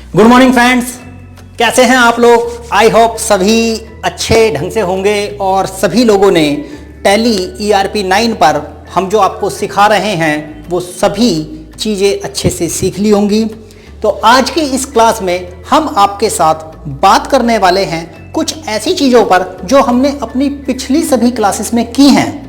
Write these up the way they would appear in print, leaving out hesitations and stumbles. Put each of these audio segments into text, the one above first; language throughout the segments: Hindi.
गुड मॉर्निंग फ्रेंड्स, कैसे हैं आप लोग। आई होप सभी अच्छे ढंग से होंगे और सभी लोगों ने टैली ERP 9 पर हम जो आपको सिखा रहे हैं वो सभी चीज़ें अच्छे से सीख ली होंगी। तो आज की इस क्लास में हम आपके साथ बात करने वाले हैं कुछ ऐसी चीज़ों पर जो हमने अपनी पिछली सभी क्लासेस में की हैं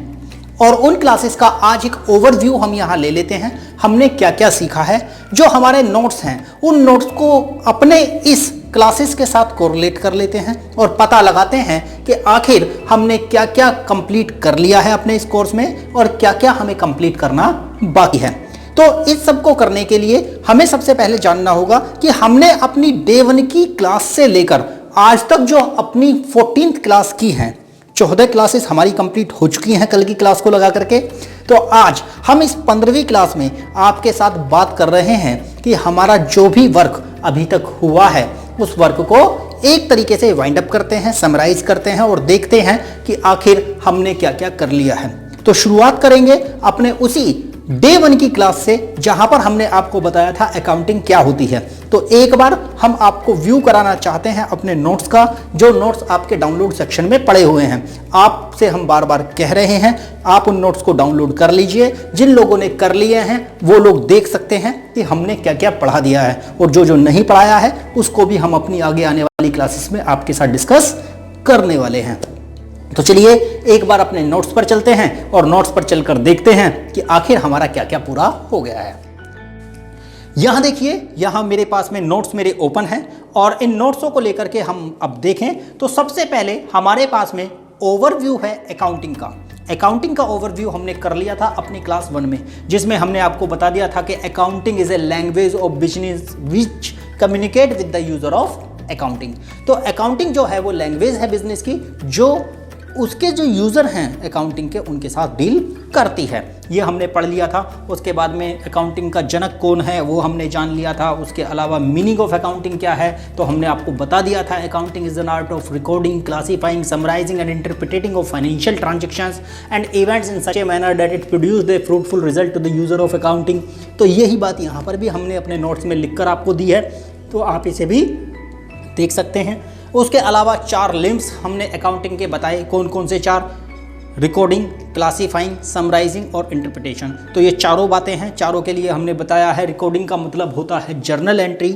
और उन क्लासेस का आज एक ओवरव्यू हम यहाँ ले लेते हैं। हमने क्या क्या सीखा है, जो हमारे नोट्स हैं उन नोट्स को अपने इस क्लासेस के साथ कोरिलेट कर लेते हैं और पता लगाते हैं कि आखिर हमने क्या क्या कंप्लीट कर लिया है अपने इस कोर्स में और क्या क्या हमें कंप्लीट करना बाकी है। तो इस सब को करने के लिए हमें सबसे पहले जानना होगा कि हमने अपनी डे 1 की क्लास से लेकर आज तक जो अपनी 14th क्लास की हैं, 14 क्लासेस हमारी कंप्लीट हो चुकी हैं कल की क्लास को लगा करके। तो आज हम इस 15वीं क्लास में आपके साथ बात कर रहे हैं कि हमारा जो भी वर्क अभी तक हुआ है उस वर्क को एक तरीके से वाइंड अप करते हैं, समराइज करते हैं और देखते हैं कि आखिर हमने क्या क्या कर लिया है। तो शुरुआत करेंगे अपने उसी डे 1 की क्लास से जहां पर हमने आपको बताया था अकाउंटिंग क्या होती है। तो एक बार हम आपको व्यू कराना चाहते हैं अपने नोट्स का, जो नोट्स आपके डाउनलोड सेक्शन में पड़े हुए हैं। आपसे हम बार बार कह रहे हैं आप उन नोट्स को डाउनलोड कर लीजिए। जिन लोगों ने कर लिए हैं वो लोग देख सकते हैं कि हमने क्या क्या पढ़ा दिया है, और जो नहीं पढ़ाया है उसको भी हम अपनी आगे आने वाली क्लासेस में आपके साथ डिस्कस करने वाले हैं। तो चलिए एक बार अपने नोट्स पर चलते हैं और नोट्स पर चलकर देखते हैं कि आखिर हमारा क्या क्या पूरा हो गया है। यहां देखिए, यहां मेरे पास में नोट्स मेरे ओपन हैं और इन नोट्सों को लेकर के हम अब देखें तो सबसे पहले हमारे पास में ओवरव्यू है अकाउंटिंग का। अकाउंटिंग का ओवरव्यू हमने कर लिया था अपनी क्लास 1 में, जिसमें हमने आपको बता दिया था कि accounting is a language of business which communicate with the user of accounting. तो अकाउंटिंग जो है वो लैंग्वेज है बिजनेस की, जो उसके जो यूज़र हैं अकाउंटिंग के उनके साथ डील करती है। ये हमने पढ़ लिया था। उसके बाद में अकाउंटिंग का जनक कौन है वो हमने जान लिया था। उसके अलावा मीनिंग ऑफ अकाउंटिंग क्या है तो हमने आपको बता दिया था। Accounting is an art of recording, classifying, summarising and interpreting of financial transactions and events in such a manner that it produce the fruitful result to the user of accounting. तो यही बात यहाँ पर भी हमने अपने नोट्स में लिख कर आपको दी है, तो आप इसे भी देख सकते हैं। उसके अलावा 4 लिम्स हमने अकाउंटिंग के बताए। कौन कौन से 4? रिकॉर्डिंग, क्लासीफाइंग, समराइजिंग और इंटरप्रिटेशन। तो ये चारों बातें हैं, चारों के लिए हमने बताया है। रिकॉर्डिंग का मतलब होता है जर्नल एंट्री,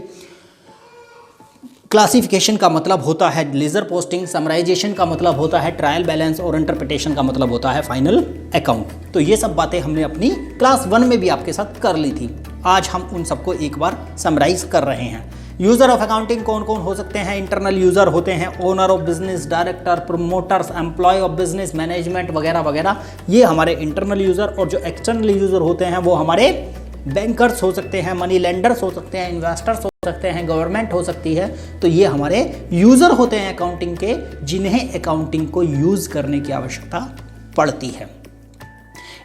क्लासिफिकेशन का मतलब होता है लेजर पोस्टिंग, समराइजेशन का मतलब होता है ट्रायल बैलेंस और इंटरप्रिटेशन का मतलब होता है फाइनल अकाउंट। तो ये सब बातें हमने अपनी क्लास 1 में भी आपके साथ कर ली थी। आज हम उन सबको एक बार समराइज कर रहे हैं। यूजर ऑफ अकाउंटिंग कौन कौन हो सकते हैं? इंटरनल यूजर होते हैं, owner of business, director, promoters, employ of business, management वगैरह वगैरह। ये हमारे इंटरनल यूजर। और जो एक्सटर्नल यूजर होते हैं वो हमारे बैंकर्स हो सकते हैं, मनी लेंडर्स हो सकते हैं, इन्वेस्टर्स हो सकते हैं, गवर्नमेंट हो सकती है। तो ये हमारे यूजर होते हैं अकाउंटिंग के, जिन्हें अकाउंटिंग को यूज करने की आवश्यकता पड़ती है।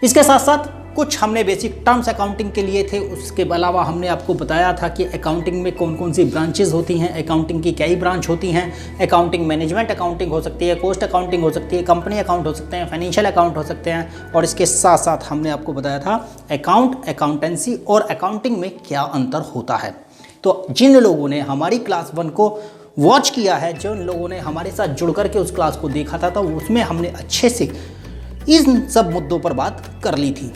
इसके साथ साथ कुछ हमने बेसिक टर्म्स अकाउंटिंग के लिए थे। उसके अलावा हमने आपको बताया था कि अकाउंटिंग में कौन कौन सी ब्रांचेस होती हैं, अकाउंटिंग की कई ब्रांच होती हैं। अकाउंटिंग मैनेजमेंट अकाउंटिंग हो सकती है, कॉस्ट अकाउंटिंग हो सकती है, कंपनी अकाउंट हो सकते हैं, फाइनेंशियल अकाउंट हो सकते हैं। और इसके साथ साथ हमने आपको बताया था अकाउंट, अकाउंटेंसी और अकाउंटिंग में क्या अंतर होता है। तो जिन लोगों ने हमारी क्लास 1 को वॉच किया है, जिन लोगों ने हमारे साथ जुड़ करके उस क्लास को देखा था, तो उसमें हमने अच्छे से इन सब मुद्दों पर बात कर ली थी।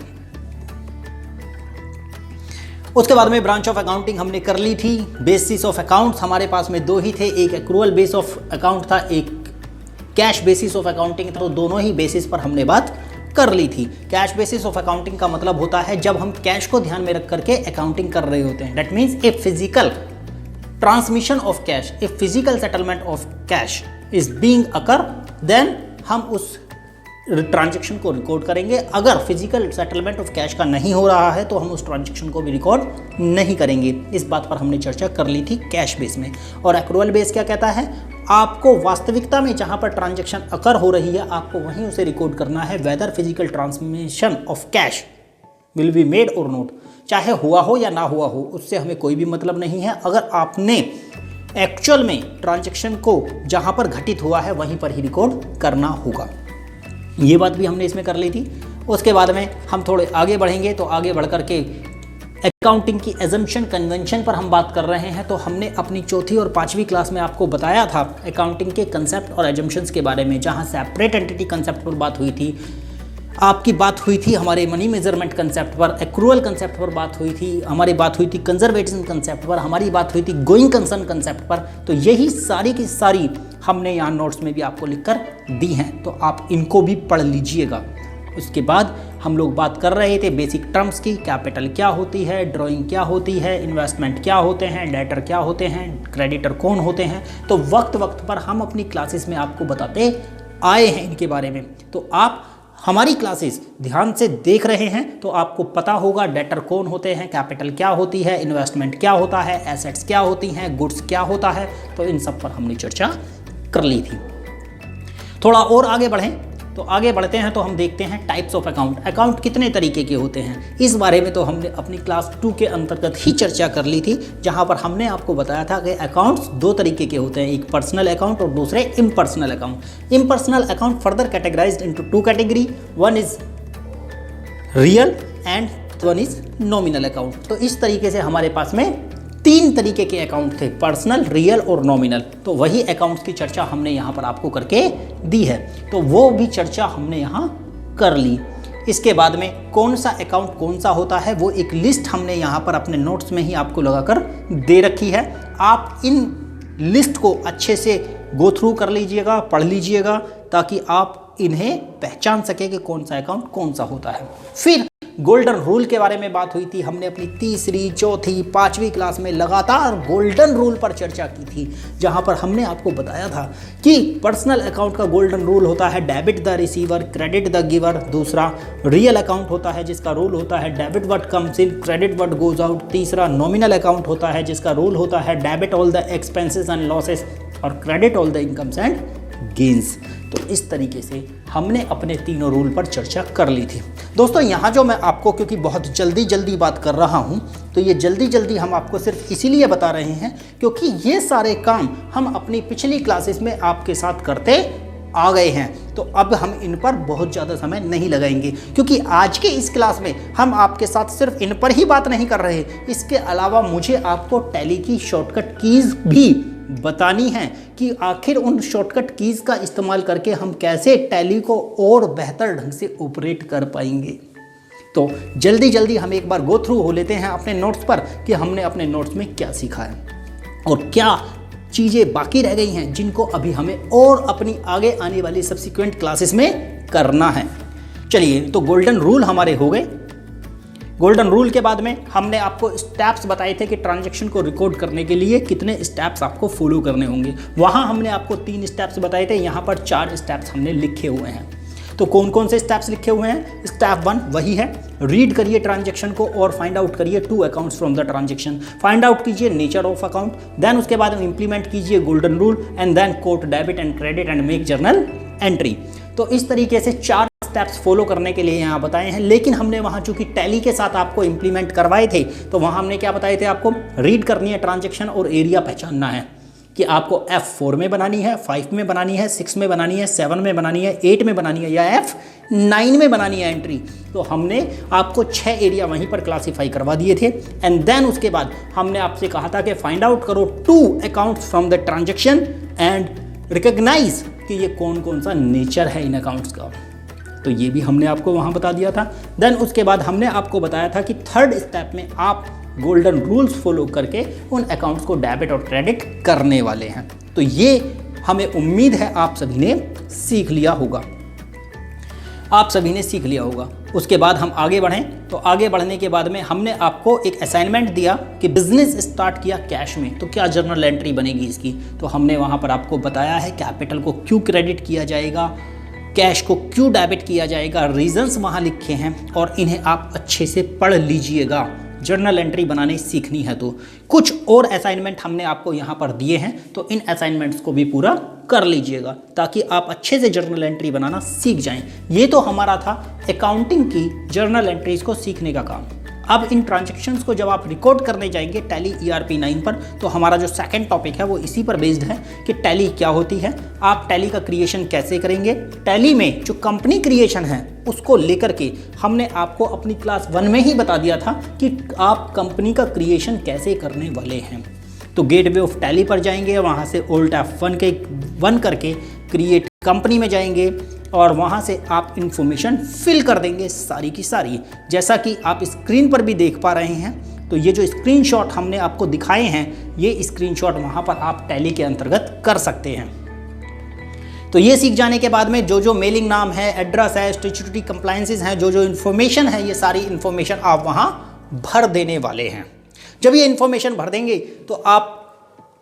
उसके बाद में ब्रांच ऑफ अकाउंटिंग हमने कर ली थी। बेसिस ऑफ अकाउंट्स हमारे पास में 2 ही थे, एक एक्रूअल बेस ऑफ अकाउंट था, एक कैश बेसिस ऑफ अकाउंटिंग था। तो दोनों ही बेसिस पर हमने बात कर ली थी। कैश बेसिस ऑफ अकाउंटिंग का मतलब होता है जब हम कैश को ध्यान में रख करके अकाउंटिंग कर रहे होते हैं। That means a physical transmission of cash, a physical settlement of cash is being occur, then हम उस ट्रांजैक्शन को रिकॉर्ड करेंगे। अगर फिजिकल सेटलमेंट ऑफ कैश का नहीं हो रहा है तो हम उस ट्रांजैक्शन को भी रिकॉर्ड नहीं करेंगे। इस बात पर हमने चर्चा कर ली थी कैश बेस में। और एक्रूअल बेस क्या कहता है? आपको वास्तविकता में जहां पर ट्रांजैक्शन अकर हो रही है आपको वहीं उसे रिकॉर्ड करना है, whether physical transmission of cash will be made और नोट। चाहे हुआ हो या ना हुआ हो उससे हमें कोई भी मतलब नहीं है। अगर आपने एक्चुअल में ट्रांजैक्शन को जहां पर घटित हुआ है वहीं पर ही रिकॉर्ड करना होगा। ये बात भी हमने इसमें कर ली थी। उसके बाद में हम थोड़े आगे बढ़ेंगे तो आगे बढ़ कर के अकाउंटिंग की एजम्पशन कन्वेंशन पर हम बात कर रहे हैं। तो हमने अपनी चौथी और पांचवी क्लास में आपको बताया था अकाउंटिंग के कंसेप्ट और एजम्पशंस के बारे में, जहां सेपरेट एंटिटी कंसेप्ट पर बात हुई थी, आपकी बात हुई थी हमारे मनी मेजरमेंट कंसेप्ट पर, एक्रूअल कंसेप्ट पर बात हुई थी, हमारी बात हुई थी कंजर्वेटिज्म कंसेप्ट पर, हमारी बात हुई थी गोइंग कंसर्न कंसेप्ट पर। तो यही सारी की सारी हमने यहाँ नोट्स में भी आपको लिखकर दी हैं, तो आप इनको भी पढ़ लीजिएगा। उसके बाद हम लोग बात कर रहे थे बेसिक टर्म्स की, कैपिटल क्या होती है, ड्राइंग क्या होती है, इन्वेस्टमेंट क्या होते हैं, डेटर क्या होते हैं, क्रेडिटर कौन होते हैं। तो वक्त वक्त पर हम अपनी क्लासेस में आपको बताते आए हैं इनके बारे में। तो आप हमारी क्लासेस ध्यान से देख रहे हैं तो आपको पता होगा डेटर कौन होते हैं, कैपिटल क्या होती है, इन्वेस्टमेंट क्या होता है, एसेट्स क्या होती हैं, गुड्स क्या होता है। तो इन सब पर हमने चर्चा कर ली थी। थोड़ा और आगे बढ़ें, तो आगे बढ़ते हैं तो हम देखते हैं टाइप्स ऑफ अकाउंट। अकाउंट कितने तरीके के होते हैं, इस बारे में तो हमने अपनी क्लास 2 के अंतर्गत ही चर्चा कर ली थी, जहां पर हमने आपको बताया था कि अकाउंट्स 2 तरीके के होते हैं, एक पर्सनल अकाउंट और दूसरे impersonal account. Impersonal account further categorised into 2 category, one is real and one is nominal account. तो इस तरीके से हमारे पास में 3 तरीके के अकाउंट थे, पर्सनल, रियल और नॉमिनल। तो वही अकाउंट्स की चर्चा हमने यहाँ पर आपको करके दी है, तो वो भी चर्चा हमने यहाँ कर ली। इसके बाद में कौन सा अकाउंट कौन सा होता है वो एक लिस्ट हमने यहाँ पर अपने नोट्स में ही आपको लगाकर दे रखी है। आप इन लिस्ट को अच्छे से गो थ्रू कर लीजिएगा, पढ़ लीजिएगा, ताकि आप इन्हें पहचान सके कि कौन सा अकाउंट कौन सा होता है। फिर गोल्डन रूल के बारे में बात हुई थी, हमने अपनी तीसरी, चौथी, पांचवी क्लास में लगातार गोल्डन रूल पर चर्चा की थी, जहां पर हमने आपको बताया था कि पर्सनल अकाउंट का गोल्डन रूल होता है debit the receiver, credit the giver. दूसरा रियल अकाउंट होता है जिसका रूल होता है debit what comes in, credit what goes out. तीसरा नॉमिनल अकाउंट होता है जिसका रूल होता है debit all the expenses and losses और credit all the incomes and gains. तो इस तरीके से हमने अपने तीनों रूल पर चर्चा कर ली थी। दोस्तों यहाँ जो मैं आपको, क्योंकि बहुत जल्दी बात कर रहा हूँ, तो ये जल्दी हम आपको सिर्फ इसीलिए बता रहे हैं क्योंकि ये सारे काम हम अपनी पिछली क्लासेस में आपके साथ करते आ गए हैं। तो अब हम इन पर बहुत ज़्यादा समय नहीं लगाएंगे, क्योंकि आज के इस क्लास में हम आपके साथ सिर्फ इन पर ही बात नहीं कर रहे, इसके अलावा मुझे आपको टैली की शॉर्टकट कीज़ भी बतानी है कि आखिर उन शॉर्टकट कीज़ का इस्तेमाल करके हम कैसे टैली को और बेहतर ढंग से ऑपरेट कर पाएंगे। तो जल्दी हम एक बार गो थ्रू हो लेते हैं अपने नोट्स पर कि हमने अपने नोट्स में क्या सीखा है और क्या चीज़ें बाकी रह गई हैं जिनको अभी हमें और अपनी आगे आने वाली सब्सिक्वेंट क्लासेस में करना है। चलिए, तो गोल्डन रूल हमारे हो गए। गोल्डन रूल के बाद में हमने आपको स्टेप्स बताए थे कि ट्रांजैक्शन को रिकॉर्ड करने के लिए कितने स्टेप्स आपको फॉलो करने होंगे। वहाँ हमने आपको 3 स्टेप्स बताए थे, यहाँ पर 4 स्टेप्स हमने लिखे हुए हैं। तो कौन कौन से स्टेप्स लिखे हुए हैं? स्टेप 1 वही है, रीड करिए ट्रांजैक्शन को और फाइंड आउट करिए 2 accounts from the transaction. Find out कीजिए नेचर ऑफ अकाउंट, देन उसके बाद इंप्लीमेंट कीजिए golden rule and then quote debit and credit and make journal entry. तो इस तरीके से 4 स्टेप्स फॉलो करने के लिए यहाँ बताए हैं। लेकिन हमने वहाँ चूंकि टैली के साथ आपको इंप्लीमेंट करवाए थे, तो वहाँ हमने क्या बताए थे आपको? रीड करनी है ट्रांजैक्शन और एरिया पहचानना है कि आपको F4 में बनानी है, 5 में बनानी है, 6 में बनानी है, 7 में बनानी है, 8 में बनानी है या F9 में बनानी है एंट्री। तो हमने आपको 6 एरिया वहीं पर क्लासीफाई करवा दिए थे एंड देन उसके बाद हमने आपसे कहा था कि फाइंड आउट करो 2 accounts from the transaction and recognise कि ये कौन कौन सा नेचर है इन अकाउंट्स का। तो ये भी हमने आपको वहाँ बता दिया था। देन उसके बाद हमने आपको बताया था कि 3rd स्टेप में आप गोल्डन रूल्स फॉलो करके उन अकाउंट्स को डेबिट और क्रेडिट करने वाले हैं। तो ये हमें उम्मीद है आप सभी ने सीख लिया होगा, उसके बाद हम आगे बढ़ें। तो आगे बढ़ने के बाद में हमने आपको एक असाइनमेंट दिया कि बिजनेस स्टार्ट किया कैश में, तो क्या जर्नल एंट्री बनेगी इसकी। तो हमने वहाँ पर आपको बताया है कैपिटल को क्यों क्रेडिट किया जाएगा, कैश को क्यों डेबिट किया जाएगा, रीजंस वहाँ लिखे हैं और इन्हें आप अच्छे से पढ़ लीजिएगा। जर्नल एंट्री बनाने सीखनी है तो कुछ और असाइनमेंट हमने आपको यहाँ पर दिए हैं, तो इन असाइनमेंट्स को भी पूरा कर लीजिएगा ताकि आप अच्छे से जर्नल एंट्री बनाना सीख जाएं। ये तो हमारा था अकाउंटिंग की जर्नल एंट्रीज को सीखने का काम। अब इन ट्रांजैक्शंस को जब आप रिकॉर्ड करने जाएंगे टैली ERP 9 पर, तो हमारा जो सेकंड टॉपिक है वो इसी पर बेस्ड है कि टैली क्या होती है, आप टैली का क्रिएशन कैसे करेंगे। टैली में जो कंपनी क्रिएशन है उसको लेकर के हमने आपको अपनी क्लास 1 में ही बता दिया था कि आप कंपनी का क्रिएशन कैसे करने वाले हैं। तो गेटवे ऑफ टैली पर जाएंगे, वहाँ से Alt F1 करके क्रिएट कंपनी में जाएंगे और वहाँ से आप इंफॉर्मेशन फिल कर देंगे सारी की सारी, जैसा कि आप स्क्रीन पर भी देख पा रहे हैं। तो ये जो स्क्रीनशॉट हमने आपको दिखाए हैं, ये स्क्रीनशॉट वहाँ पर आप टैली के अंतर्गत कर सकते हैं। तो ये सीख जाने के बाद में जो मेलिंग नाम है, एड्रेस है, स्टैट्यूटरी कंप्लायंसेस हैं, जो इन्फॉर्मेशन है, ये सारी इन्फॉर्मेशन आप वहाँ भर देने वाले हैं। जब ये इन्फॉर्मेशन भर देंगे तो आप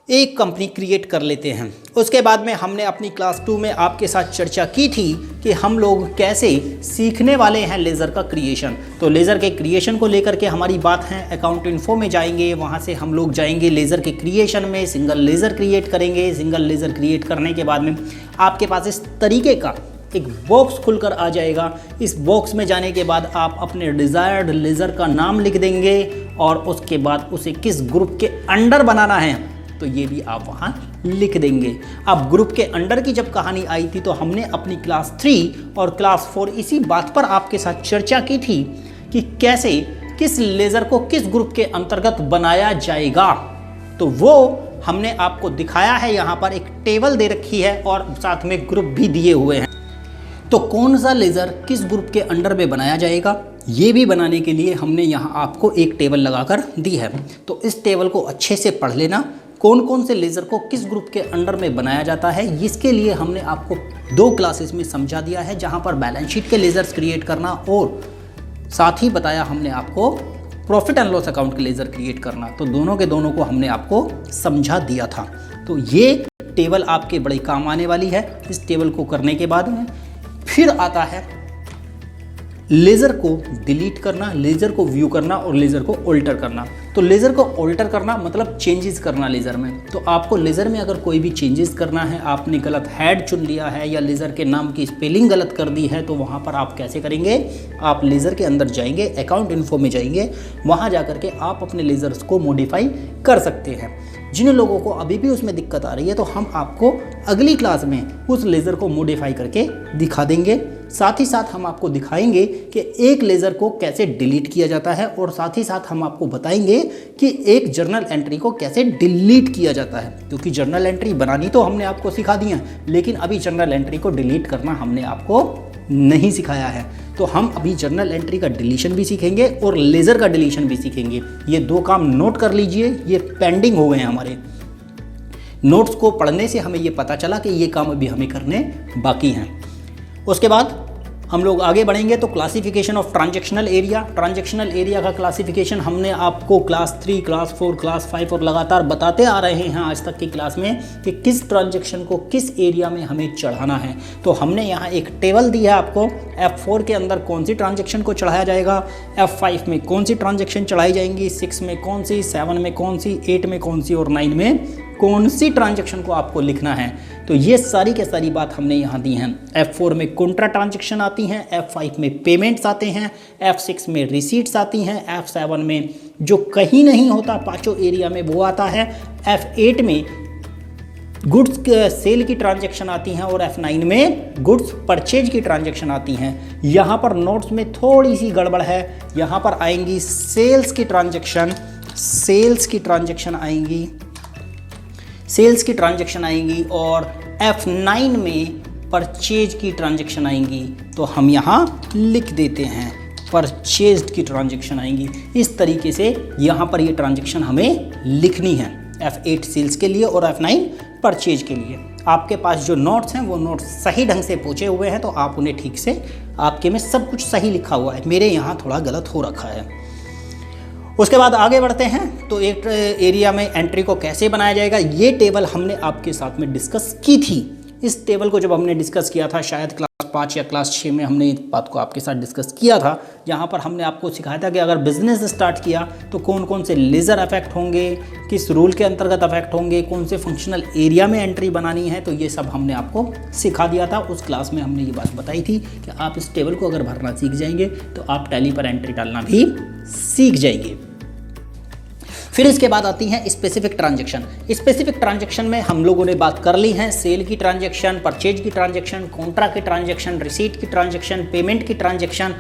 एक कंपनी क्रिएट कर लेते हैं। उसके बाद में हमने अपनी क्लास 2 में आपके साथ चर्चा की थी कि हम लोग कैसे सीखने वाले हैं लेज़र का क्रिएशन। तो लेज़र के क्रिएशन को लेकर के हमारी बात है, अकाउंट इन्फो में जाएंगे, वहाँ से हम लोग जाएंगे लेज़र के क्रिएशन में, सिंगल लेज़र क्रिएट करेंगे। सिंगल लेज़र क्रिएट करने के बाद में आपके पास इस तरीके का एक बॉक्स खुलकर आ जाएगा। इस बॉक्स में जाने के बाद आप अपने डिज़ायर्ड लेज़र का नाम लिख देंगे और उसके बाद उसे किस ग्रुप के अंडर बनाना है तो ये भी आप वहाँ लिख देंगे। अब ग्रुप के अंडर की जब कहानी आई थी तो हमने अपनी क्लास 3 और क्लास 4 इसी बात पर आपके साथ चर्चा की थी कि कैसे किस लेज़र को किस ग्रुप के अंतर्गत बनाया जाएगा। तो वो हमने आपको दिखाया है, यहाँ पर एक टेबल दे रखी है और साथ में ग्रुप भी दिए हुए हैं। तो कौन सा लेज़र किस ग्रुप के अंडर में बनाया जाएगा, ये भी बनाने के लिए हमने यहाँ आपको एक टेबल लगाकर दी है। तो इस टेबल को अच्छे से पढ़ लेना, कौन कौन से लेज़र को किस ग्रुप के अंडर में बनाया जाता है। इसके लिए हमने आपको 2 क्लासेस में समझा दिया है, जहाँ पर बैलेंस शीट के लेज़र्स क्रिएट करना और साथ ही बताया हमने आपको प्रॉफिट एंड लॉस अकाउंट के लेज़र क्रिएट करना। तो दोनों के दोनों को हमने आपको समझा दिया था। तो ये टेबल आपके बड़े काम आने वाली है। इस टेबल को करने के बाद में फिर आता है लेज़र को डिलीट करना, लेज़र को व्यू करना और लेज़र को ऑल्टर करना। तो लेज़र को ऑल्टर करना मतलब चेंजेस करना लेज़र में। तो आपको लेज़र में अगर कोई भी चेंजेस करना है, आपने गलत हेड चुन लिया है या लेज़र के नाम की स्पेलिंग गलत कर दी है, तो वहाँ पर आप कैसे करेंगे, आप लेज़र के अंदर जाएंगे, अकाउंट इन्फो में जाएंगे, वहाँ जा कर के आप अपने लेज़र्स को मॉडिफाई कर सकते हैं। जिन लोगों को अभी भी उसमें दिक्कत आ रही है तो हम आपको अगली क्लास में उस लेज़र को मॉडिफाई करके दिखा देंगे। साथ ही साथ हम आपको दिखाएंगे कि एक लेज़र को कैसे डिलीट किया जाता है और साथ ही साथ हम आपको बताएंगे कि एक जर्नल एंट्री को कैसे डिलीट किया जाता है। क्योंकि जर्नल एंट्री बनानी तो हमने आपको सिखा दी है, लेकिन अभी जर्नल एंट्री को डिलीट करना हमने आपको नहीं सिखाया है। तो हम अभी जर्नल एंट्री का डिलीशन भी सीखेंगे और लेज़र का डिलीशन भी सीखेंगे। ये 2 काम नोट कर लीजिए, ये पेंडिंग हो गए हैं हमारे। नोट्स को पढ़ने से हमें ये पता चला कि ये काम अभी हमें करने बाकी हैं। उसके बाद हम लोग आगे बढ़ेंगे तो classification of transactional area. Transactional area का क्लासिफिकेशन हमने आपको क्लास 3, क्लास 4, क्लास 5 और लगातार बताते आ रहे हैं आज तक की क्लास में कि किस ट्रांजैक्शन को किस एरिया में हमें चढ़ाना है। तो हमने यहाँ एक टेबल दी है आपको, F4 के अंदर कौन सी ट्रांजैक्शन को चढ़ाया जाएगा, F5 में कौन सी ट्रांजैक्शन चढ़ाई जाएंगी, 6 में कौन सी, 7 में कौन सी, 8 में कौन सी और 9 में कौन सी ट्रांजैक्शन को आपको लिखना है। तो ये सारी के सारी बात हमने यहाँ दी हैं। F4 में कॉन्ट्रा ट्रांजैक्शन आती हैं, F5 में पेमेंट्स आते हैं, F6 में रिसीट्स आती हैं, F7 में जो कहीं नहीं होता 5 एरिया में वो आता है, F8 में गुड्स सेल की ट्रांजैक्शन आती हैं और F9 में गुड्स परचेज की ट्रांजैक्शन आती हैं। यहाँ पर नोट्स में थोड़ी सी गड़बड़ है, यहाँ पर आएंगी सेल्स की ट्रांजैक्शन, सेल्स की ट्रांजैक्शन आएंगी और F9 में परचेज की ट्रांजैक्शन आएंगी। तो हम यहाँ लिख देते हैं परचेज्ड की ट्रांजैक्शन आएंगी। इस तरीके से यहाँ पर ये ट्रांजैक्शन हमें लिखनी है, F8 सेल्स के लिए और F9 परचेज के लिए। आपके पास जो नोट्स हैं वो नोट्स सही ढंग से पूछे हुए हैं, तो आप उन्हें ठीक से, आपके में सब कुछ सही लिखा हुआ है, मेरे यहाँ थोड़ा गलत हो रखा है। उसके बाद आगे बढ़ते हैं तो एक एरिया में एंट्री को कैसे बनाया जाएगा, ये टेबल हमने आपके साथ में डिस्कस की थी। इस टेबल को जब हमने डिस्कस किया था, शायद क्लास 5 या क्लास 6 में हमने इस बात को आपके साथ डिस्कस किया था, जहाँ पर हमने आपको सिखाया था कि अगर बिजनेस स्टार्ट किया तो कौन कौन से लेज़र अफेक्ट होंगे, किस रूल के अंतर्गत अफेक्ट होंगे, कौन से फंक्शनल एरिया में एंट्री बनानी है, तो ये सब हमने आपको सिखा दिया था। उस क्लास में हमने ये बात बताई थी कि आप इस टेबल को अगर भरना सीख जाएंगे तो आप टैली पर एंट्री डालना भी सीख जाएंगे। फिर इसके बाद आती हैं स्पेसिफिक ट्रांजैक्शन। स्पेसिफिक ट्रांजैक्शन में हम लोगों ने बात कर ली है सेल की ट्रांजैक्शन, परचेज की ट्रांजैक्शन, कॉन्ट्रा की ट्रांजैक्शन, रिसीट की ट्रांजैक्शन, पेमेंट की ट्रांजैक्शन,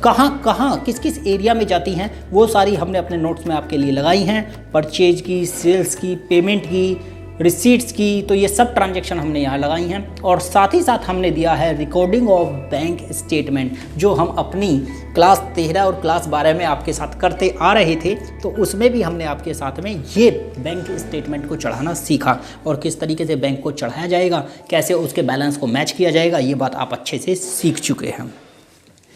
कहाँ किस किस एरिया में जाती हैं वो सारी हमने अपने नोट्स में आपके लिए लगाई हैं। परचेज की, सेल्स की, पेमेंट की, रिसीट्स की, तो ये सब ट्रांजैक्शन हमने यहाँ लगाई हैं। और साथ ही साथ हमने दिया है रिकॉर्डिंग ऑफ बैंक स्टेटमेंट, जो हम अपनी क्लास 13 और क्लास 12 में आपके साथ करते आ रहे थे, तो उसमें भी हमने आपके साथ में ये बैंक स्टेटमेंट को चढ़ाना सीखा और किस तरीके से बैंक को चढ़ाया जाएगा, कैसे उसके बैलेंस को मैच किया जाएगा, ये बात आप अच्छे से सीख चुके हैं।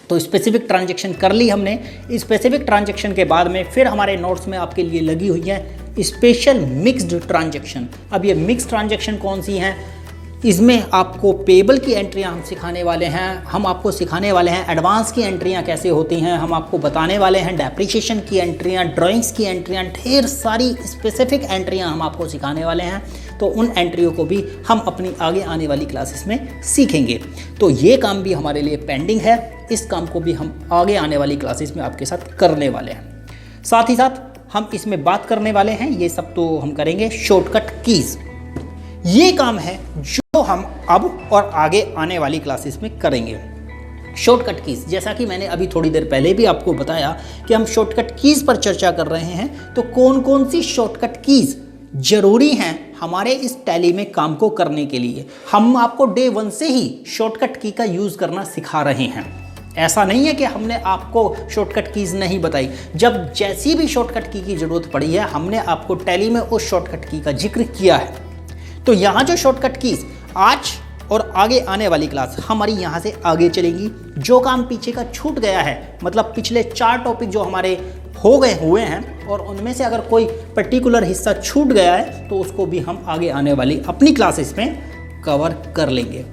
तो स्पेसिफिक ट्रांजैक्शन कर ली हमने। स्पेसिफिक ट्रांजैक्शन के बाद में फिर हमारे नोट्स में आपके लिए लगी हुई है स्पेशल मिक्स्ड ट्रांजैक्शन। अब ये मिक्स ट्रांजैक्शन कौन सी हैं? इसमें आपको पेबल की एंट्रियां हम सिखाने वाले हैं, हम आपको सिखाने वाले हैं एडवांस की एंट्रियां कैसे होती हैं, हम आपको बताने वाले हैं डेप्रिसिएशन की एंट्रियां, ड्राइंग्स की एंट्रियां, ढेर सारी स्पेसिफिक एंट्रियां हम आपको सिखाने वाले हैं। तो उन एंट्रियों को भी हम अपनी आगे आने वाली क्लासेस में सीखेंगे। तो ये काम भी हमारे लिए पेंडिंग है, इस काम को भी हम आगे आने वाली क्लासेस में आपके साथ करने वाले हैं। साथ ही साथ हम इसमें बात करने वाले हैं, ये सब तो हम करेंगे शॉर्टकट कीज़। ये काम है जो हम अब और आगे आने वाली क्लासेस में करेंगे। शॉर्टकट कीज़, जैसा कि मैंने अभी थोड़ी देर पहले भी आपको बताया कि हम शॉर्टकट कीज़ पर चर्चा कर रहे हैं, तो कौन कौन सी शॉर्टकट कीज़ जरूरी हैं हमारे इस टैली में काम को करने के लिए। हम आपको डे 1 से ही शॉर्टकट की का यूज़ करना सिखा रहे हैं। ऐसा नहीं है कि हमने आपको शॉर्टकट कीज़ नहीं बताई, जब जैसी भी शॉर्टकट की ज़रूरत पड़ी है हमने आपको टैली में उस शॉर्टकट की का जिक्र किया है। तो यहाँ जो शॉर्टकट कीज़ आज और आगे आने वाली क्लास हमारी यहाँ से आगे चलेंगी। जो काम पीछे का छूट गया है, मतलब पिछले 4 टॉपिक जो हमारे हो गए हुए हैं और उनमें से अगर कोई पर्टिकुलर हिस्सा छूट गया है तो उसको भी हम आगे आने वाली अपनी क्लासेस में कवर कर लेंगे।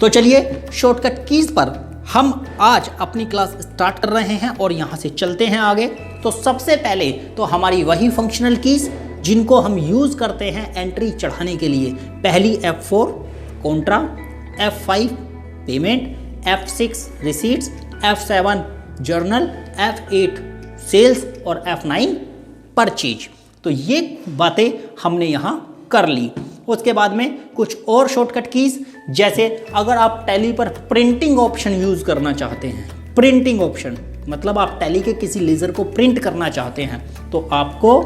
तो चलिए शॉर्टकट कीज़ पर हम आज अपनी क्लास स्टार्ट कर रहे हैं और यहाँ से चलते हैं आगे। तो सबसे पहले तो हमारी वही फंक्शनल कीज़ जिनको हम यूज़ करते हैं एंट्री चढ़ाने के लिए। पहली F4 contra, F5 payment, F6 receipts, F7 journal, F8 sales और F9 परचेज। तो ये बातें हमने यहाँ कर ली। उसके बाद में कुछ और शॉर्टकट कीज़, जैसे अगर आप टैली पर प्रिंटिंग ऑप्शन यूज़ करना चाहते हैं, प्रिंटिंग ऑप्शन मतलब आप टैली के किसी लेज़र को प्रिंट करना चाहते हैं, तो आपको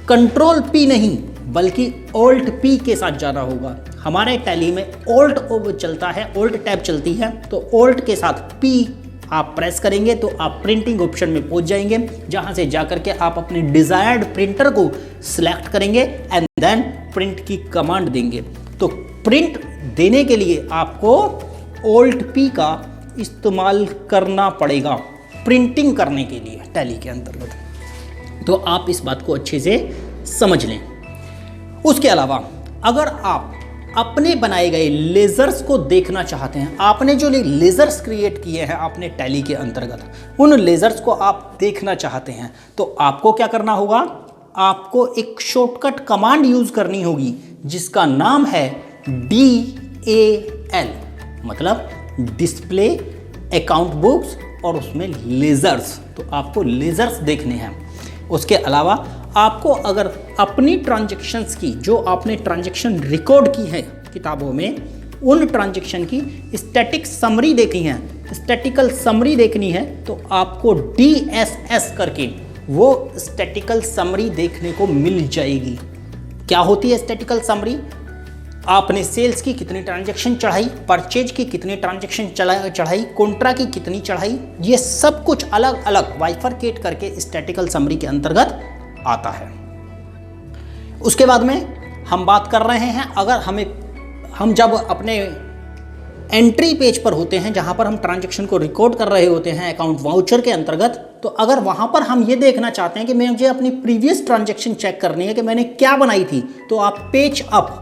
कंट्रोल P नहीं बल्कि Alt P के साथ जाना होगा। हमारे टैली में Alt चलता है, Alt टैब चलती है, तो Alt के साथ P आप प्रेस करेंगे तो आप प्रिंटिंग ऑप्शन में पहुंच जाएंगे, जहां से जाकर के आप अपने डिजायर्ड प्रिंटर को सिलेक्ट करेंगे एंड देन प्रिंट की कमांड देंगे। तो प्रिंट देने के लिए आपको Alt P का इस्तेमाल करना पड़ेगा प्रिंटिंग करने के लिए टैली के अंतर्गत। तो आप इस बात को अच्छे से समझ लें। उसके अलावा अगर आप अपने बनाए गए लेज़र्स को देखना चाहते हैं, आपने जो लेज़र्स क्रिएट किए हैं आपने टैली के अंतर्गत, उन लेज़र्स को आप देखना चाहते हैं, तो आपको क्या करना होगा? आपको एक शॉर्टकट कमांड यूज़ करनी होगी जिसका नाम है DAL, मतलब डिस्प्ले अकाउंट बुक्स और उसमें लेज़र्स। तो आपको लेज़र्स देखने हैं। उसके अलावा आपको अगर अपनी ट्रांजैक्शंस की, जो आपने ट्रांजैक्शन रिकॉर्ड की है किताबों में, उन ट्रांजैक्शन की स्टैटिक समरी देखनी है, स्टैटिकल समरी देखनी है, तो आपको DSS करके वो स्टैटिकल समरी देखने को मिल जाएगी। क्या होती है स्टैटिकल समरी? आपने सेल्स की कितनी ट्रांजैक्शन चढ़ाई, परचेज की कितनी ट्रांजैक्शन चढ़ाई, कॉन्ट्रा की कितनी चढ़ाई, ये सब कुछ अलग अलग बाइफरकेट करके स्टैटिकल समरी के अंतर्गत आता है। उसके बाद में हम बात कर रहे हैं, अगर हम जब अपने एंट्री पेज पर होते हैं जहां पर हम ट्रांजैक्शन को रिकॉर्ड कर रहे होते हैं अकाउंट वाउचर के अंतर्गत, तो अगर वहां पर हम ये देखना चाहते हैं कि मुझे अपनी प्रीवियस ट्रांजैक्शन चेक करनी है कि मैंने क्या बनाई थी, तो आप पेज अप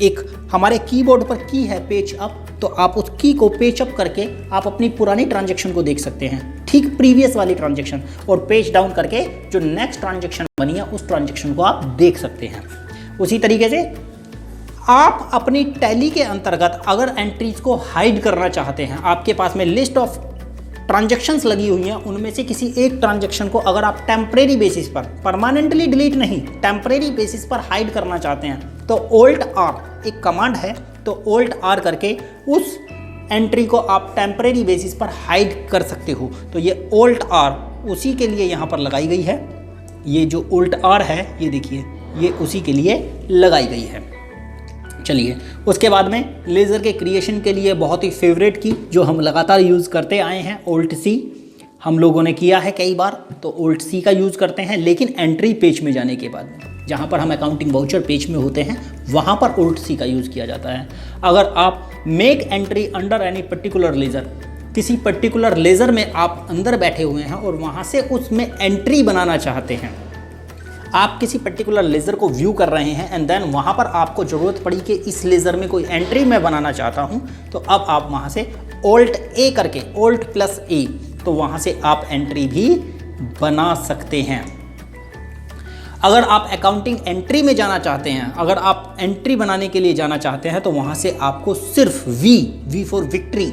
एक हमारे कीबोर्ड पर की है पेज अप, तो आप उस की को पेज अप करके आप अपनी पुरानी ट्रांजैक्शन को देख सकते हैं, ठीक प्रीवियस वाली ट्रांजैक्शन, और पेज डाउन करके जो नेक्स्ट ट्रांजैक्शन बनी है उस ट्रांजैक्शन को आप देख सकते हैं। उसी तरीके से आप अपनी टैली के अंतर्गत अगर एंट्रीज को हाइड करना चाहते हैं, आपके पास में लिस्ट ऑफ ट्रांजैक्शंस लगी हुई हैं, उनमें से किसी एक ट्रांजैक्शन को अगर आप टेम्परेरी बेसिस पर, परमानेंटली डिलीट नहीं, टेम्परेरी बेसिस पर हाइड करना चाहते हैं, तो Alt R एक कमांड है, तो Alt R करके उस एंट्री को आप टेम्परेरी बेसिस पर हाइड कर सकते हो। तो ये Alt R उसी के लिए यहाँ पर लगाई गई है। ये जो Alt R है ये देखिए, ये उसी के लिए लगाई गई है। चलिए, उसके बाद में लेज़र के क्रिएशन के लिए बहुत ही फेवरेट की जो हम लगातार यूज़ करते आए हैं, Alt C हम लोगों ने किया है कई बार, तो Alt C का यूज़ करते हैं। लेकिन एंट्री पेज में जाने के बाद में, जहाँ पर हम अकाउंटिंग वाउचर पेज में होते हैं, वहाँ पर Alt C का यूज़ किया जाता है। अगर आप make entry under any particular laser, किसी पर्टिकुलर लेज़र में आप अंदर बैठे हुए हैं और वहाँ से उसमें एंट्री बनाना चाहते हैं, आप किसी पर्टिकुलर लेज़र को व्यू कर रहे हैं एंड देन वहाँ पर आपको ज़रूरत पड़ी कि इस लेज़र में कोई एंट्री मैं बनाना चाहता हूँ, तो अब आप वहाँ से Alt A करके, Alt+A, तो वहाँ से आप एंट्री भी बना सकते हैं। अगर आप अकाउंटिंग एंट्री में जाना चाहते हैं, अगर आप एंट्री बनाने के लिए जाना चाहते हैं, तो वहाँ से आपको सिर्फ V for victory,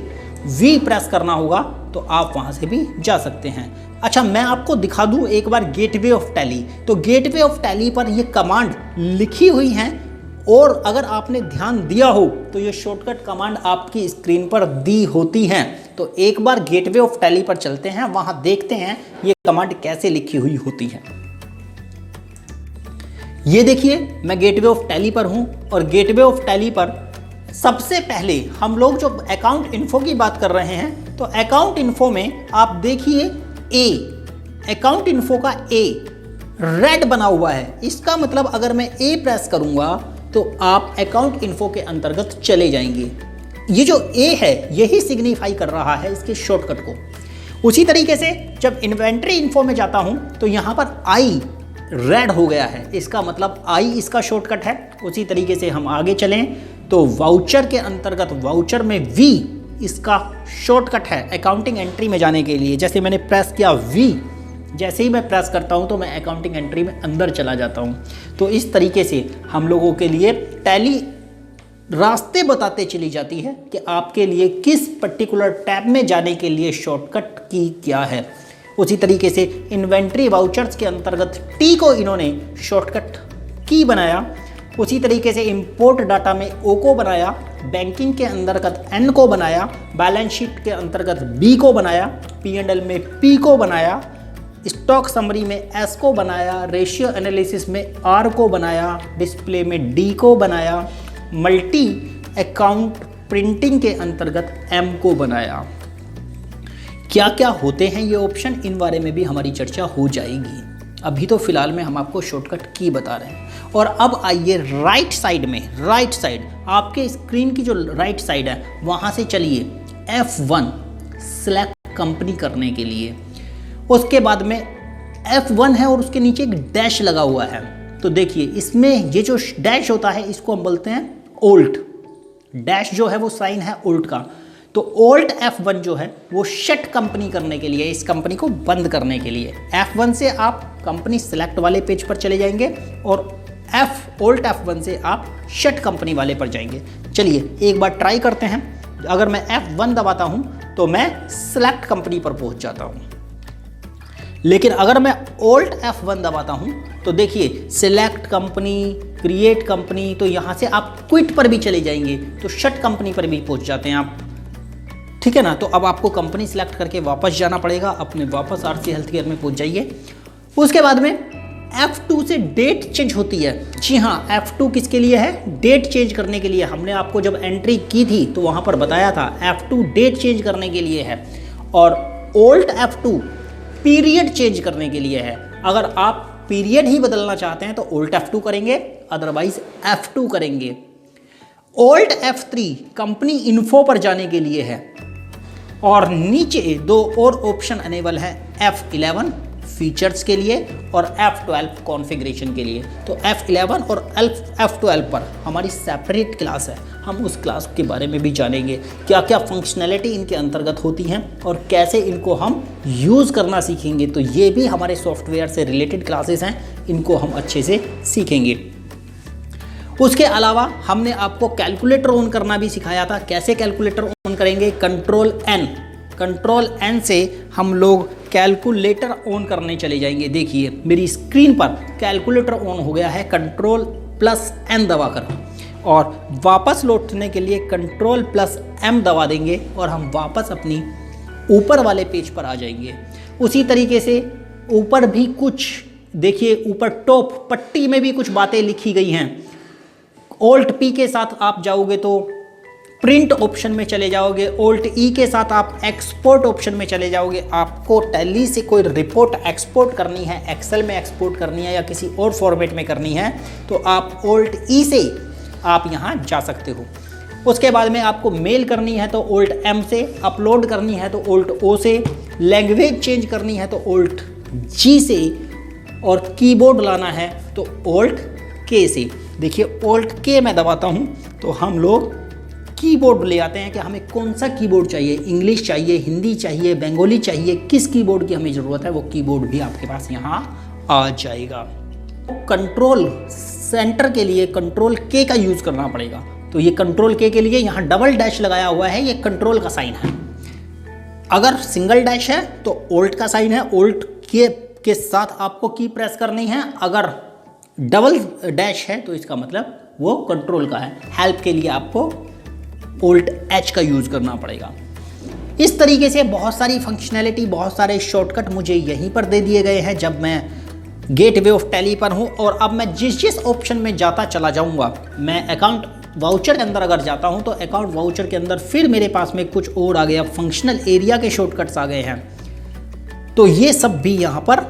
V press करना होगा, तो आप वहाँ से भी जा सकते हैं। अच्छा, मैं आपको दिखा दूँ एक बार गेटवे ऑफ टैली। तो गेटवे ऑफ टैली पर ये कमांड लिखी हुई हैं, और अगर आपने ध्यान दिया हो तो ये शॉर्टकट कमांड आपकी स्क्रीन पर दी होती हैं। तो एक बार गेटवे ऑफ टैली पर चलते हैं, वहाँ देखते हैं ये कमांड कैसे लिखी हुई होती है। ये देखिए, मैं गेटवे ऑफ टैली पर हूँ, और गेटवे ऑफ टैली पर सबसे पहले हम लोग जो अकाउंट इन्फो की बात कर रहे हैं, तो अकाउंट इन्फो में आप देखिए ए, अकाउंट इन्फो का ए रेड बना हुआ है। इसका मतलब अगर मैं ए प्रेस करूंगा तो आप अकाउंट इन्फो के अंतर्गत चले जाएंगे। ये जो ए है यही सिग्निफाई कर रहा है इसके शॉर्टकट को। उसी तरीके से जब इन्वेंट्री इन्फो में जाता हूं तो यहां पर आई रेड हो गया है, इसका मतलब आई इसका शॉर्टकट है। उसी तरीके से हम आगे चलें तो वाउचर के अंतर्गत, वाउचर में वी इसका शॉर्टकट है अकाउंटिंग एंट्री में जाने के लिए। जैसे मैंने प्रेस किया वी, जैसे ही मैं प्रेस करता हूं तो मैं अकाउंटिंग एंट्री में अंदर चला जाता हूं। तो इस तरीके से हम लोगों के लिए टैली रास्ते बताते चली जाती है कि आपके लिए किस पर्टिकुलर टैब में जाने के लिए शॉर्टकट की क्या है। उसी तरीके से इन्वेंट्री वाउचर्स के अंतर्गत टी को इन्होंने शॉर्टकट की बनाया। उसी तरीके से इंपोर्ट डाटा में ओ को बनाया, बैंकिंग के अंतर्गत एन को बनाया, बैलेंस शीट के अंतर्गत बी को बनाया, P&L में पी को बनाया, स्टॉक समरी में एस को बनाया, रेशियो एनालिसिस में आर को बनाया, डिस्प्ले में डी को बनाया, मल्टी अकाउंट प्रिंटिंग के अंतर्गत एम को बनाया। क्या क्या होते हैं ये ऑप्शन, इन बारे में भी हमारी चर्चा हो जाएगी। अभी तो फिलहाल में हम आपको शॉर्टकट की बता रहे हैं। और अब आइए राइट साइड में, राइट साइड आपके स्क्रीन की जो राइट साइड है वहाँ से चलिए F1 सेलेक्ट कंपनी करने के लिए। उसके बाद में F1 है और उसके नीचे एक डैश लगा हुआ है। तो देखिए इसमें ये जो डैश होता है इसको हम बोलते हैं ओल्ट। डैश जो है वो साइन है ओल्ट का। तो Alt F1 जो है वो शट कंपनी करने के लिए, इस कंपनी को बंद करने के लिए। F1 से आप कंपनी सेलेक्ट वाले पेज पर चले जाएंगे और Alt F1 से आप शट कंपनी वाले पर जाएंगे। चलिए एक बार ट्राई करते हैं। अगर मैं F1 दबाता हूं तो मैं सेलेक्ट कंपनी पर पहुंच जाता हूं, लेकिन अगर मैं Alt F1 दबाता हूं तो देखिए सेलेक्ट कंपनी, क्रिएट कंपनी, तो यहां से आप क्विट पर भी चले जाएंगे, तो शट कंपनी पर भी पहुंच जाते हैं आप। ठीक है ना। तो अब आपको कंपनी सिलेक्ट करके वापस जाना पड़ेगा, अपने वापस RC हेल्थ केयर में पहुंच जाइए। उसके बाद में F2 से डेट चेंज होती है। जी हाँ, F2 किसके लिए है? डेट चेंज करने के लिए। हमने आपको जब एंट्री की थी तो वहाँ पर बताया था F2 डेट चेंज करने के लिए है, और Alt F2 पीरियड चेंज करने के लिए है। अगर आप पीरियड ही बदलना चाहते हैं तो Alt F2 करेंगे, अदरवाइज F2 करेंगे। Alt F3 कंपनी इन्फो पर जाने के लिए है, और नीचे दो और ऑप्शन अनेबल है, F11 फीचर्स के लिए और F12 कॉन्फ़िगरेशन के लिए। तो F11 और F12 पर हमारी सेपरेट क्लास है, हम उस क्लास के बारे में भी जानेंगे, क्या क्या फंक्शनैलिटी इनके अंतर्गत होती हैं और कैसे इनको हम यूज़ करना सीखेंगे। तो ये भी हमारे सॉफ्टवेयर से रिलेटेड क्लासेस हैं, इनको हम अच्छे से सीखेंगे। उसके अलावा हमने आपको कैलकुलेटर ऑन करना भी सिखाया था। कैसे कैलकुलेटर ऑन करेंगे? कंट्रोल एन से हम लोग कैलकुलेटर ऑन करने चले जाएंगे। देखिए मेरी स्क्रीन पर कैलकुलेटर ऑन हो गया है, Ctrl+N दबाकर, और वापस लौटने के लिए Ctrl+M दबा देंगे और हम वापस अपनी ऊपर वाले पेज पर आ जाएंगे। उसी तरीके से ऊपर भी कुछ देखिए, ऊपर टॉप पट्टी में भी कुछ बातें लिखी गई हैं। Alt+P के साथ आप जाओगे तो प्रिंट ऑप्शन में चले जाओगे, Alt+E के साथ आप एक्सपोर्ट ऑप्शन में चले जाओगे। आपको टैली से कोई रिपोर्ट एक्सपोर्ट करनी है, एक्सेल में एक्सपोर्ट करनी है या किसी और फॉर्मेट में करनी है, तो आप Alt+E से आप यहाँ जा सकते हो। उसके बाद में आपको मेल करनी है तो Alt+M से, अपलोड करनी है तो Alt+O से, लैंग्वेज चेंज करनी है तो Alt+G से, और कीबोर्ड लाना है तो Alt+K से। देखिए Alt+K मैं दबाता हूँ तो हम लोग कीबोर्ड ले आते हैं कि हमें कौन सा कीबोर्ड चाहिए, इंग्लिश चाहिए, हिंदी चाहिए, बंगाली चाहिए, किस कीबोर्ड की हमें ज़रूरत है वो कीबोर्ड भी आपके पास यहाँ आ जाएगा। कंट्रोल सेंटर के लिए Ctrl+K का यूज़ करना पड़ेगा। तो ये Ctrl+K के लिए यहाँ डबल डैश लगाया हुआ है, ये कंट्रोल का साइन है। अगर सिंगल डैश है तो Alt का साइन है, Alt+K के साथ आपको की प्रेस करनी है। अगर डबल डैश है तो इसका मतलब वो कंट्रोल का है। हेल्प के लिए आपको Alt+H का यूज़ करना पड़ेगा। इस तरीके से बहुत सारी फंक्शनैलिटी, बहुत सारे शॉर्टकट मुझे यहीं पर दे दिए गए हैं जब मैं गेटवे ऑफ टैली पर हूँ। और अब मैं जिस जिस ऑप्शन में जाता चला जाऊँगा, मैं अकाउंट वाउचर के अंदर अगर जाता हूँ तो अकाउंट वाउचर के अंदर फिर मेरे पास में कुछ और आ गया, फंक्शनल एरिया के शॉर्टकट्स आ गए हैं। तो ये सब भी यहाँ पर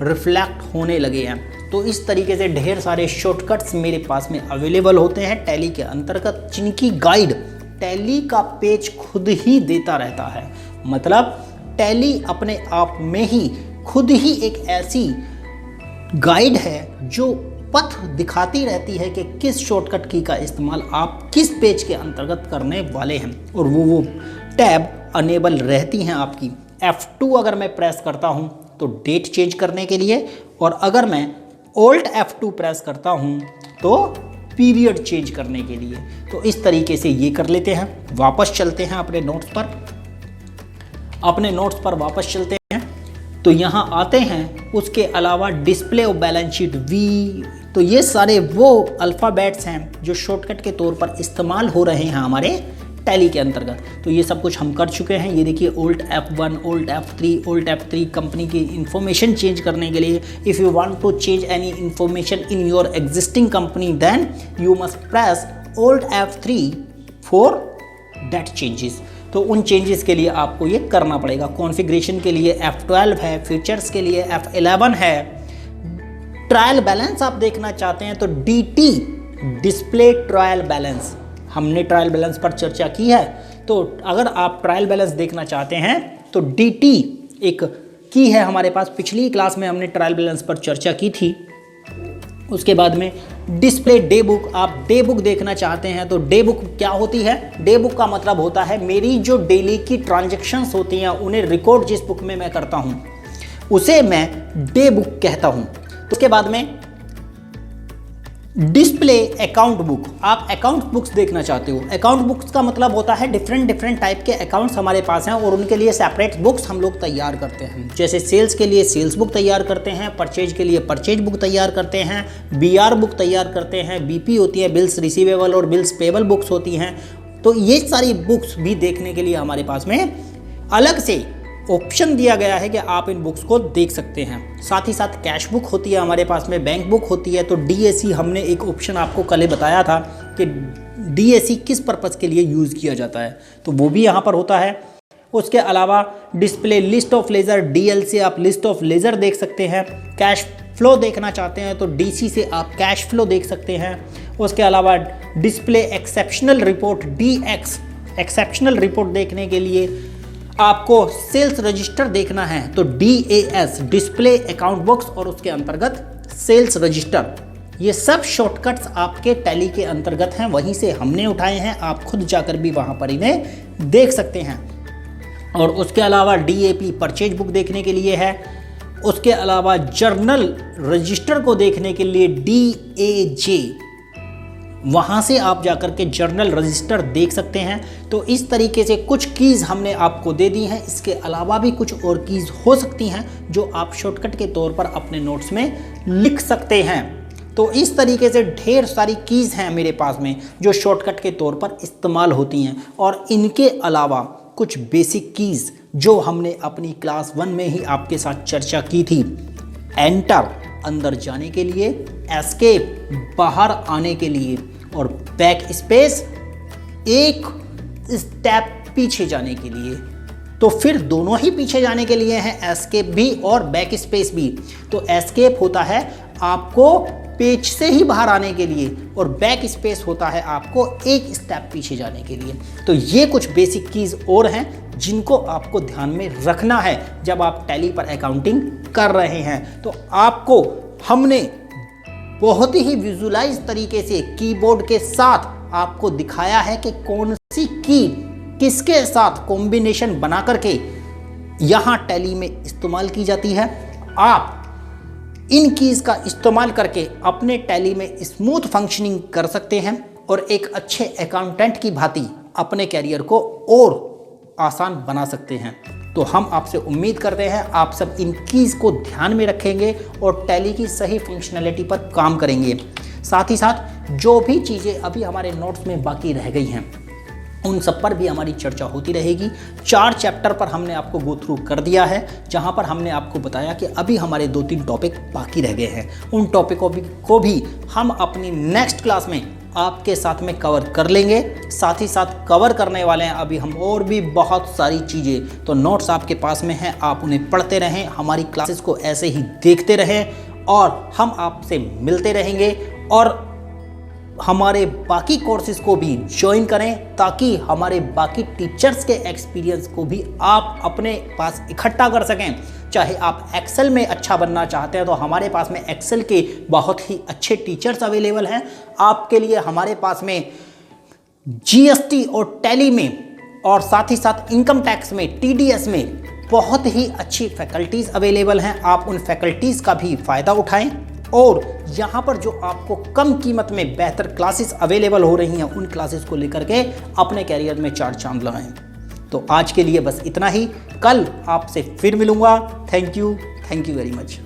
रिफ्लेक्ट होने लगे हैं। तो इस तरीके से ढेर सारे शॉर्टकट्स मेरे पास में अवेलेबल होते हैं टैली के अंतर्गत, जिनकी गाइड टैली का पेज खुद ही देता रहता है। मतलब टैली अपने आप में ही खुद ही एक ऐसी गाइड है जो पथ दिखाती रहती है कि किस शॉर्टकट की का इस्तेमाल आप किस पेज के अंतर्गत करने वाले हैं, और वो टैब अनेबल रहती हैं आपकी। F2 अगर मैं प्रेस करता हूं तो डेट चेंज करने के लिए, और अगर मैं Alt+F2 प्रेस करता हूं तो पीरियड चेंज करने के लिए। तो इस तरीके से ये कर लेते हैं। वापस चलते हैं अपने नोट्स पर वापस चलते हैं। तो यहाँ आते हैं, उसके अलावा display of balance sheet V, तो ये सारे वो अल्फ़ाबेट्स हैं जो शॉर्टकट के तौर पर इस्तेमाल हो रहे हैं हमारे टैली के अंतर्गत। तो ये सब कुछ हम कर चुके हैं। ये देखिए Alt+F1, Alt+F3 कंपनी की इंफॉर्मेशन चेंज करने के लिए। If you want to change any information in your existing company then you must press Alt+F3 for that changes. तो उन चेंजेस के लिए आपको ये करना पड़ेगा। कॉन्फ़िगरेशन के लिए F12 है, फीचर्स के लिए F11 है। ट्रायल बैलेंस आप देखना चाहते हैं तो DT, डिस्प्ले ट्रायल बैलेंस, हमने ट्रायल बैलेंस पर चर्चा की है। तो अगर आप ट्रायल बैलेंस देखना चाहते हैं तो DT एक की है हमारे पास। पिछली क्लास में हमने ट्रायल बैलेंस पर चर्चा की थी। उसके बाद में डिस्प्ले डे बुक, आप डे बुक देखना चाहते हैं तो डे बुक क्या होती है? डे बुक का मतलब होता है मेरी जो डेली की ट्रांजैक्शंस होती हैं उन्हें रिकॉर्ड जिस बुक में मैं करता हूं उसे मैं डे बुक कहता हूं। उसके बाद में डिस्प्ले अकाउंट बुक, आप अकाउंट बुक्स देखना चाहते हो। अकाउंट बुक्स का मतलब होता है डिफरेंट टाइप के अकाउंट्स हमारे पास हैं और उनके लिए सेपरेट बुक्स हम लोग तैयार करते हैं। जैसे सेल्स के लिए सेल्स बुक तैयार करते हैं, परचेज के लिए परचेज बुक तैयार करते हैं, BR बुक तैयार करते हैं, BP होती है, बिल्स रिसीवेबल और बिल्स पेबल बुक्स होती हैं। तो ये सारी बुक्स भी देखने के लिए हमारे पास में अलग से ऑप्शन दिया गया है कि आप इन बुक्स को देख सकते हैं। साथ ही साथ कैश बुक होती है हमारे पास में, बैंक बुक होती है। तो DAC हमने एक ऑप्शन आपको कल बताया था कि DAC किस पर्पज़ के लिए यूज़ किया जाता है, तो वो भी यहाँ पर होता है। उसके अलावा display list of laser, DL से आप लिस्ट ऑफ लेज़र देख सकते हैं। कैश फ्लो देखना चाहते हैं तो DC से आप कैश फ्लो देख सकते हैं। उसके अलावा display exceptional report, DX exceptional report देखने के लिए आपको सेल्स रजिस्टर देखना है तो DAS डिस्प्ले अकाउंट बुक्स और उसके अंतर्गत सेल्स रजिस्टर, ये सब शॉर्टकट्स आपके टैली के अंतर्गत हैं, वहीं से हमने उठाए हैं। आप खुद जाकर भी वहां पर इन्हें देख सकते हैं। और उसके अलावा DAP परचेज बुक देखने के लिए है, उसके अलावा जर्नल रजिस्टर को देखने के लिए DAJ, वहाँ से आप जाकर के जर्नल रजिस्टर देख सकते हैं। तो इस तरीके से कुछ कीज़ हमने आपको दे दी हैं। इसके अलावा भी कुछ और कीज़ हो सकती हैं जो आप शॉर्टकट के तौर पर अपने नोट्स में लिख सकते हैं। तो इस तरीके से ढेर सारी कीज़ हैं मेरे पास में जो शॉर्टकट के तौर पर इस्तेमाल होती हैं। और इनके अलावा कुछ बेसिक कीज़ जो हमने अपनी क्लास 1 में ही आपके साथ चर्चा की थी। एंटर अंदर जाने के लिए, एस्केप बाहर आने के लिए, और बैक स्पेस एक स्टेप पीछे जाने के लिए। तो फिर दोनों ही पीछे जाने के लिए हैं, एस्केप भी और बैक स्पेस भी। तो एस्केप होता है आपको पेज से ही बाहर आने के लिए, और बैक स्पेस होता है आपको एक स्टेप पीछे जाने के लिए। तो ये कुछ बेसिक कीज़ और हैं जिनको आपको ध्यान में रखना है जब आप टैली पर अकाउंटिंग कर रहे हैं। तो आपको हमने बहुत ही विजुलाइज तरीके से कीबोर्ड के साथ आपको दिखाया है कि कौन सी की किसके साथ कॉम्बिनेशन बना करके यहाँ टैली में इस्तेमाल की जाती है। आप इन कीज़ का इस्तेमाल करके अपने टैली में स्मूथ फंक्शनिंग कर सकते हैं और एक अच्छे अकाउंटेंट की भांति अपने कैरियर को और आसान बना सकते हैं। तो हम आपसे उम्मीद करते हैं आप सब इन कीज़ को ध्यान में रखेंगे और टैली की सही फंक्शनैलिटी पर काम करेंगे। साथ ही साथ जो भी चीज़ें अभी हमारे नोट्स में बाकी रह गई हैं उन सब पर भी हमारी चर्चा होती रहेगी। 4 चैप्टर पर हमने आपको गो थ्रू कर दिया है, जहां पर हमने आपको बताया कि अभी हमारे 2-3 टॉपिक बाकी रह गए हैं। उन टॉपिकों को भी हम अपनी नेक्स्ट क्लास में आपके साथ में कवर कर लेंगे। साथ ही साथ कवर करने वाले हैं अभी हम और भी बहुत सारी चीज़ें। तो नोट्स आपके पास में हैं, आप उन्हें पढ़ते रहें, हमारी क्लासेस को ऐसे ही देखते रहें और हम आपसे मिलते रहेंगे। और हमारे बाकी कोर्सेज को भी ज्वाइन करें ताकि हमारे बाकी टीचर्स के एक्सपीरियंस को भी आप अपने पास इकट्ठा कर सकें। चाहे आप एक्सेल में अच्छा बनना चाहते हैं तो हमारे पास में एक्सेल के बहुत ही अच्छे टीचर्स अवेलेबल हैं आपके लिए। हमारे पास में GST और टैली में और साथ ही साथ इनकम टैक्स में, TDS में बहुत ही अच्छी फैकल्टीज़ अवेलेबल हैं। आप उन फैकल्टीज़ का भी फ़ायदा उठाएं और यहाँ पर जो आपको कम कीमत में बेहतर क्लासेस अवेलेबल हो रही हैं उन क्लासेस को लेकर के अपने कैरियर में 4 चांद लगाएं। तो आज के लिए बस इतना ही, कल आपसे फिर मिलूँगा। Thank you very much.